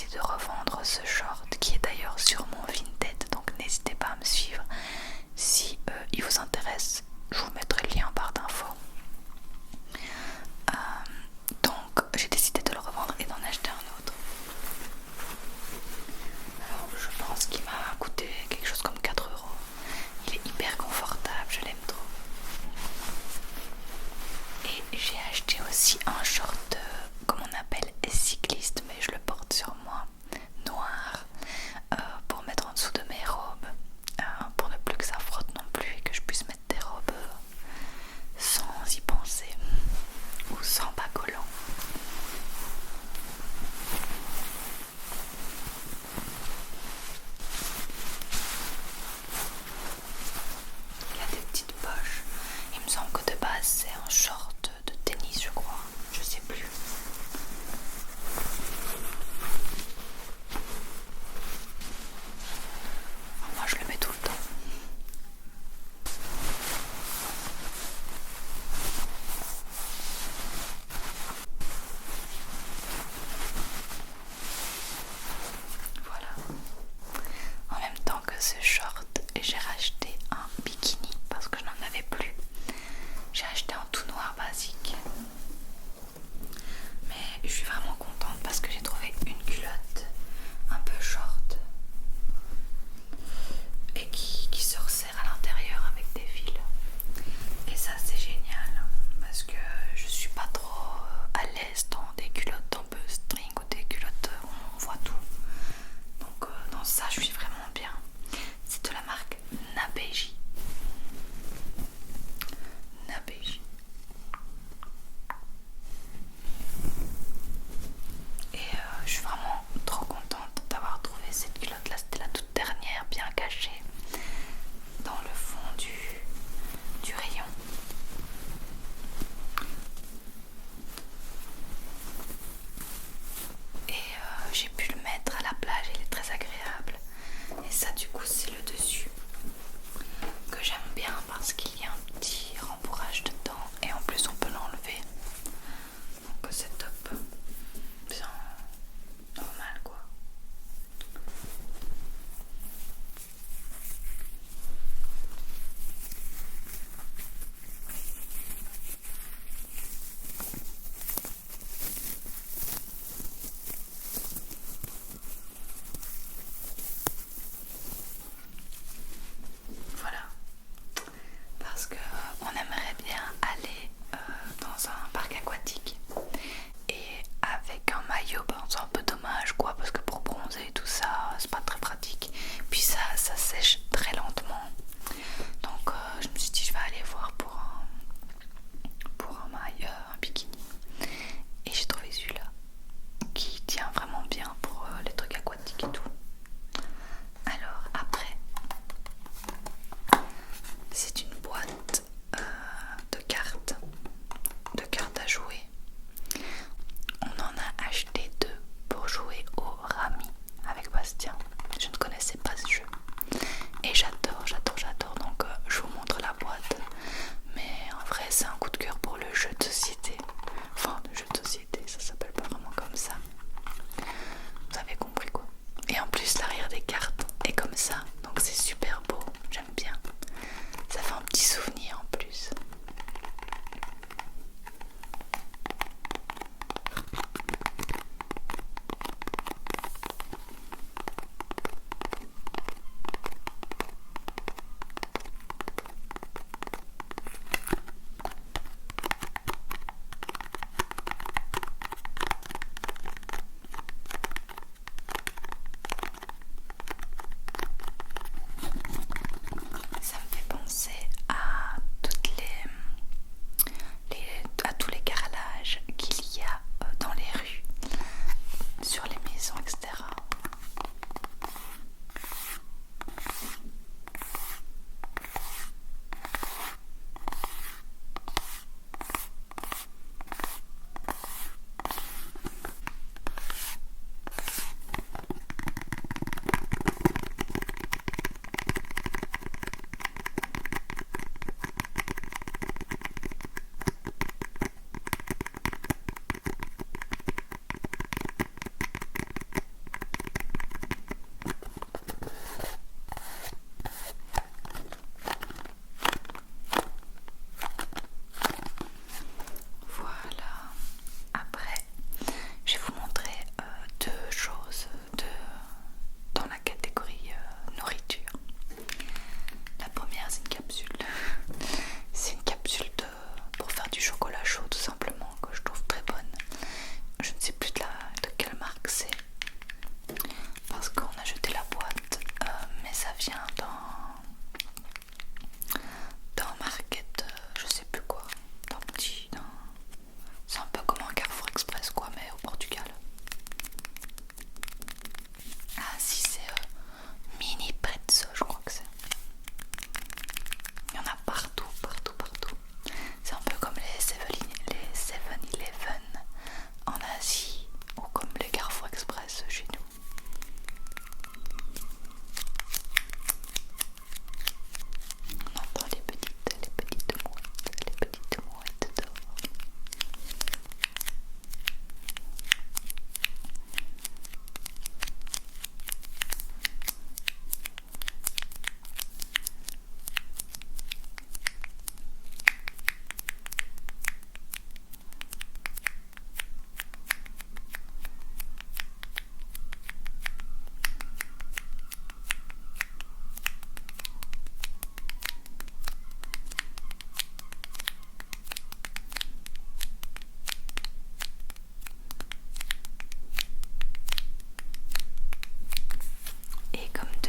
décidé de revendre ce short qui est d'ailleurs sur mon Vinted, donc n'hésitez pas à me suivre si il vous intéresse. Je vous mettrai le lien en barre d'infos. Donc j'ai décidé de le revendre et d'en acheter un autre. Alors je pense qu'il m'a coûté quelque chose comme 4 euros. Il est hyper confortable, je l'aime trop. Et j'ai acheté aussi un short comme on appelle cycliste, mais je le porte sur moi, noir,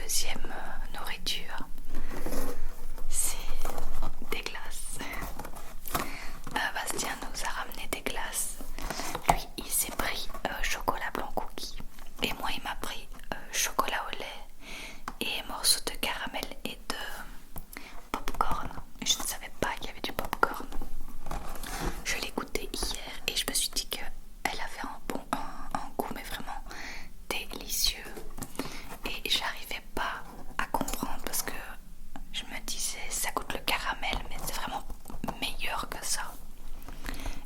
deuxième nourriture, c'est des glaces. Bastien nous a ramené des glaces. Lui, il s'est pris chocolat blanc cookie. Et moi, il m'a pris chocolat au lait et morceaux de caramel et de popcorn. Je ne savais pas qu'il y avait du popcorn. Je l'ai goûté hier et je me suis dit qu'elle avait un goût mais vraiment délicieux. Et j'arrivais pas à comprendre parce que je me disais ça goûte le caramel mais c'est vraiment meilleur que ça.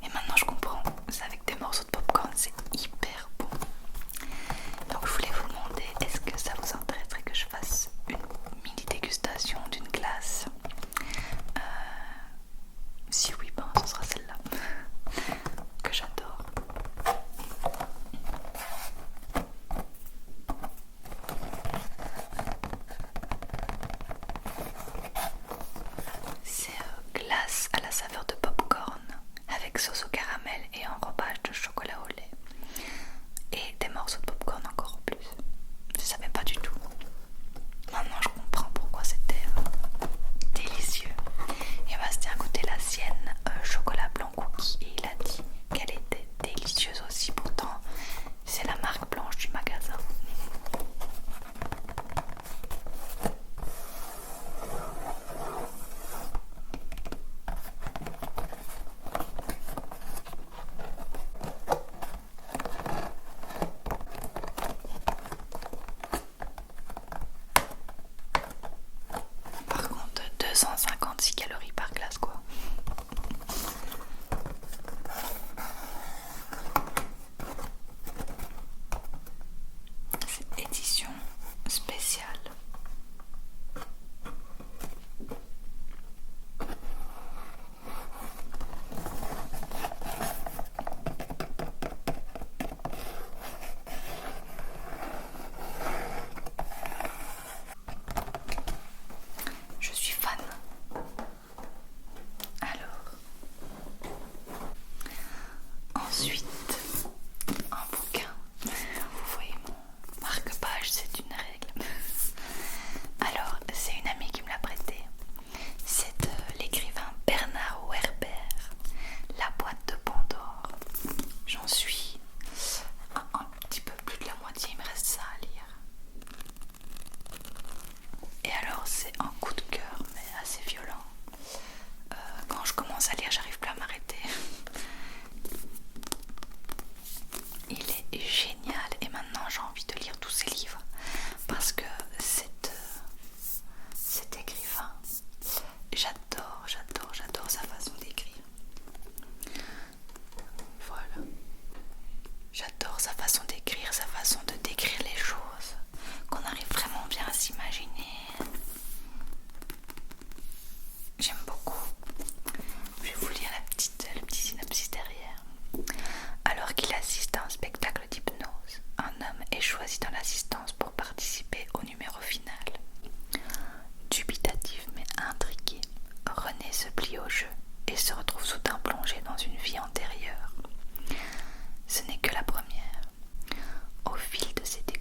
Et maintenant je comprends, c'est avec des morceaux de popcorn, c'est hyper bon. Donc je voulais vous demander, est-ce que ça vous intéresserait que je fasse une mini dégustation d'une glace? Si oui, ben ce sera celle-là que j'adore. C'est glace à la saveur de popcorn avec sauce au caramel et enrobage de chocolat au lait et des morceaux de popcorn encore en plus. Je savais pas du tout. Maintenant je comprends pourquoi c'était délicieux. Et Bastien a goûté la sienne chocolat blanc cookie et il a dit qu'elle était délicieuse aussi. Pourtant c'est la marque blanche du magasin. Par contre 256 calories par glace quoi. C'est édition spéciale. Je suis fan. Alors, ensuite, un bouquin. Vous voyez mon marque-page, c'est une règle. Alors, c'est une amie qui me l'a prêté. C'est de l'écrivain Bernard Werber, La boîte de Pandore. J'en suis un petit peu plus de la moitié, il me reste ça à lire. Et alors c'est un coup de cœur mais assez violent. Quand je commence à lire j'arrive plus à m'arrêter. Il est génial et maintenant j'ai envie de lire tous ses livres parce que cet écrivain, j'adore sa façon d'écrire. Voilà. J'adore sa façon d'écrire, sa façon de décrire les choses, qu'on arrive vraiment bien à s'imaginer. J'aime beaucoup. Je vais vous lire le petit synopsis derrière. Alors qu'il assiste à un spectacle d'hypnose, un homme est choisi dans l'assistance pour participer au numéro final. Dubitatif mais intrigué, René se plie au jeu et se retrouve soudain plongé dans une vie antérieure. Ce n'est que la première. Au fil de ses découvertes,